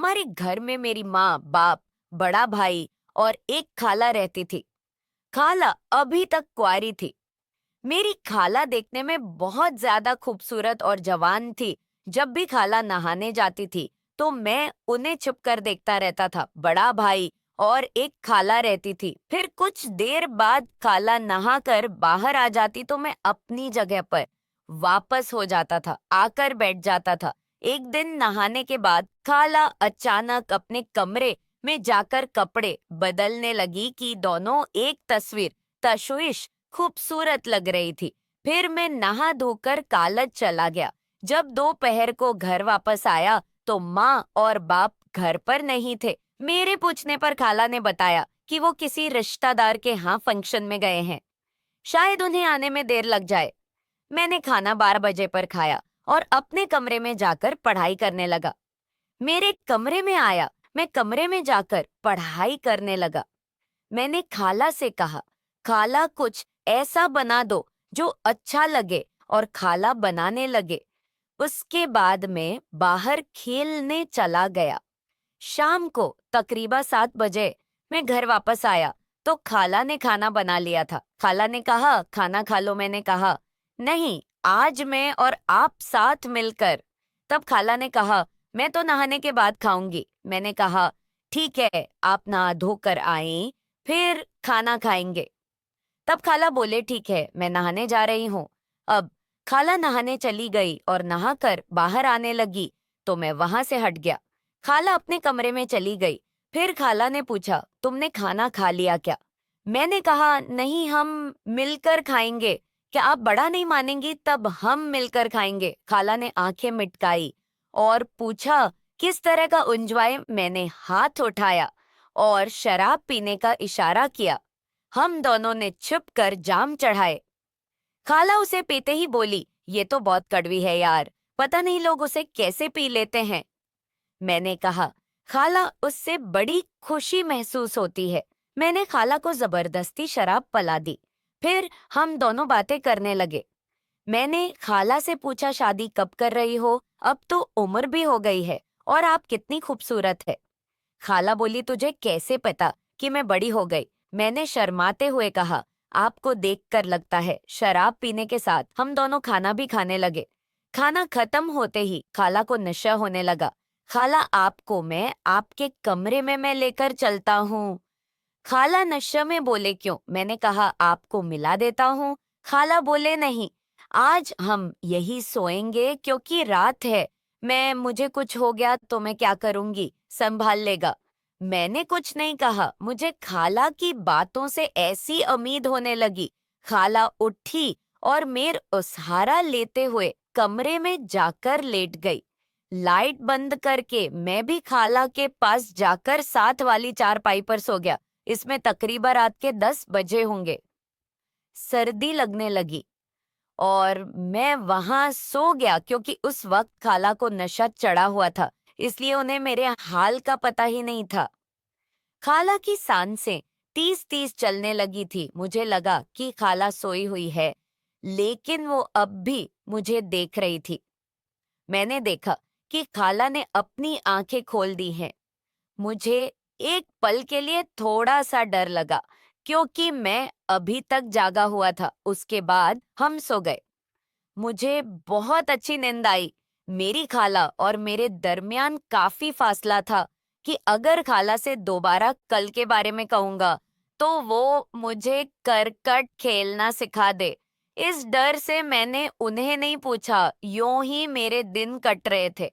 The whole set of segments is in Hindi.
हमारे घर में मेरी माँ, बाप, बड़ा भाई और एक खाला रहती थी। खाला अभी तक कुंवारी थी। मेरी खाला देखने में बहुत ज्यादा खूबसूरत और जवान थी। जब भी खाला नहाने जाती थी तो मैं उन्हें छुपकर देखता रहता था। बड़ा भाई और एक खाला रहती थी। फिर कुछ देर बाद खाला नहाकर बाहर आ जाती तो मैं अपनी जगह पर वापस हो जाता था, आकर बैठ जाता था। एक दिन नहाने के बाद खाला अचानक अपने कमरे में जाकर कपड़े बदलने लगी कि दोनों एक तस्वीर तशवीश खूबसूरत लग रही थी। फिर मैं नहा धोकर कॉलेज चला गया। जब दोपहर को घर वापस आया तो माँ और बाप घर पर नहीं थे। मेरे पूछने पर खाला ने बताया कि वो किसी रिश्तेदार के यहाँ फंक्शन में गए हैं, शायद उन्हें आने में देर लग जाए। मैंने खाना 12 बजे पर खाया और अपने कमरे में जाकर पढ़ाई करने लगा। मेरे कमरे में आया, मैं कमरे में जाकर पढ़ाई करने लगा। मैंने खाला से कहा, खाला कुछ ऐसा बना दो जो अच्छा लगे, और खाला बनाने लगे। उसके बाद मैं बाहर खेलने चला गया। शाम को तकरीबन 7 बजे मैं घर वापस आया तो खाला ने खाना बना लिया था। खाला ने कहा, खाना खा लो। मैंने कहा, नहीं, आज मैं और आप साथ मिलकर। तब खाला ने कहा, मैं तो नहाने के बाद खाऊंगी। मैंने कहा, ठीक है, आप नहा धोकर आए, फिर खाना खाएंगे। तब खाला बोले, ठीक है, मैं नहाने जा रही हूँ। अब खाला नहाने चली गई और नहाकर बाहर आने लगी तो मैं वहां से हट गया। खाला अपने कमरे में चली गई। फिर खाला ने पूछा, तुमने खाना खा लिया क्या? मैंने कहा, नहीं, हम मिलकर खाएंगे। क्या आप बड़ा नहीं मानेंगी? तब हम मिलकर खाएंगे। खाला ने आंखें मिटकाई और पूछा, किस तरह का एंजॉय? मैंने हाथ उठाया और शराब पीने का इशारा किया। हम दोनों ने छुपकर जाम चढ़ाए। खाला उसे पीते ही बोली, ये तो बहुत कड़वी है यार, पता नहीं लोग उसे कैसे पी लेते हैं। मैंने कहा, खाला, उससे बड़ी खुशी महसूस होती है। मैंने खाला को जबरदस्ती शराब पिला दी। फिर हम दोनों बातें करने लगे। मैंने खाला से पूछा, शादी कब कर रही हो? अब तो उम्र भी हो गई है और आप कितनी खूबसूरत है। खाला बोली, तुझे कैसे पता कि मैं बड़ी हो गई? मैंने शर्माते हुए कहा, आपको देखकर लगता है। शराब पीने के साथ हम दोनों खाना भी खाने लगे। खाना खत्म होते ही खाला को नशा होने लगा। खाला, आपको मैं आपके कमरे में मैं लेकर चलता हूँ। खाला नशे में बोले, क्यों? मैंने कहा, आपको मिला देता हूँ। खाला बोले, नहीं, आज हम यही सोएंगे क्योंकि रात है। मुझे कुछ हो गया तो मैं क्या करूंगी, संभाल लेगा। मैंने कुछ नहीं कहा। मुझे खाला की बातों से ऐसी उम्मीद होने लगी। खाला उठी और मेरे सहारा लेते हुए कमरे में जाकर लेट गई। लाइट बंद करके मैं भी खाला के पास जाकर साथ वाली चारपाई पर सो गया। इसमें तकरीबन रात के 10 बजे होंगे। सर्दी लगने लगी और मैं वहां सो गया क्योंकि उस वक्त खाला को नशा चढ़ा हुआ था, इसलिए उन्हें मेरे हाल का पता ही नहीं था। खाला की सांसें 30-30 चलने लगी थी। मुझे लगा कि खाला सोई हुई है, लेकिन वो अब भी मुझे देख रही थी। मैंने देखा कि खाला ने अपनी आंखें खोल दी हैं। मुझे एक पल के लिए थोड़ा सा डर लगा क्योंकि मैं अभी तक जागा हुआ था। उसके बाद हम सो गए। मुझे बहुत अच्छी नींद आई। मेरी खाला और मेरे दरमियान काफी फासला था कि अगर खाला से दोबारा कल के बारे में कहूंगा तो वो मुझे करकट खेलना सिखा दे। इस डर से मैंने उन्हें नहीं पूछा, यूं ही मेरे दिन कट रहे थे।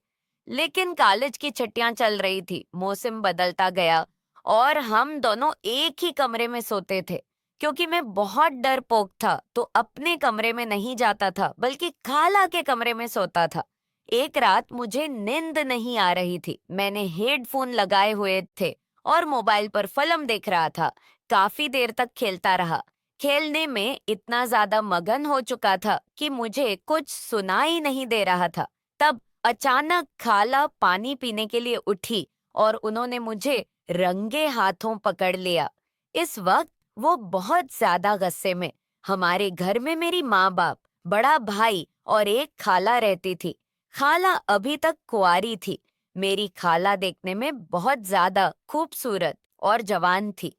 लेकिन कॉलेज की छुट्टियां चल रही थी, मौसम बदलता गया और हम दोनों एक ही कमरे में सोते थे। क्योंकि मैं बहुत डरपोक था तो अपने कमरे में नहीं जाता था बल्कि खाला के कमरे में सोता था। एक रात मुझे नींद नहीं आ रही थी। मैंने हेडफोन लगाए हुए थे और मोबाइल पर फिल्म देख रहा था। काफी देर तक खेलता रहा। खेलने में इतना ज्यादा मगन हो चुका था कि मुझे कुछ सुनाई नहीं दे रहा था। तब अचानक खाला पानी पीने के लिए उठी और उन्होंने मुझे रंगे हाथों पकड़ लिया। इस वक्त वो बहुत ज्यादा गुस्से में। हमारे घर में मेरी माँ बाप, बड़ा भाई और एक खाला रहती थी। खाला अभी तक कुंवारी थी। मेरी खाला देखने में बहुत ज्यादा खूबसूरत और जवान थी।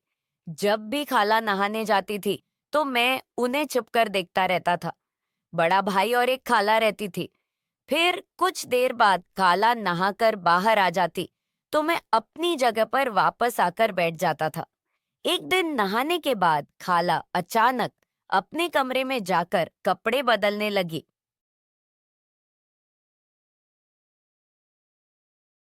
जब भी खाला नहाने जाती थी, तो मैं उन्हें छुपकर देखता रहता था। बड़ा भाई और एक खाला रहती थी। फिर कुछ देर बाद खाला नहाकर बाहर आ जाती, तो मैं अपनी जगह पर वापस आकर बैठ जाता था। एक दिन नहाने के बाद खाला अचानक अपने कमरे में जाकर कपड़े बदलने लगी।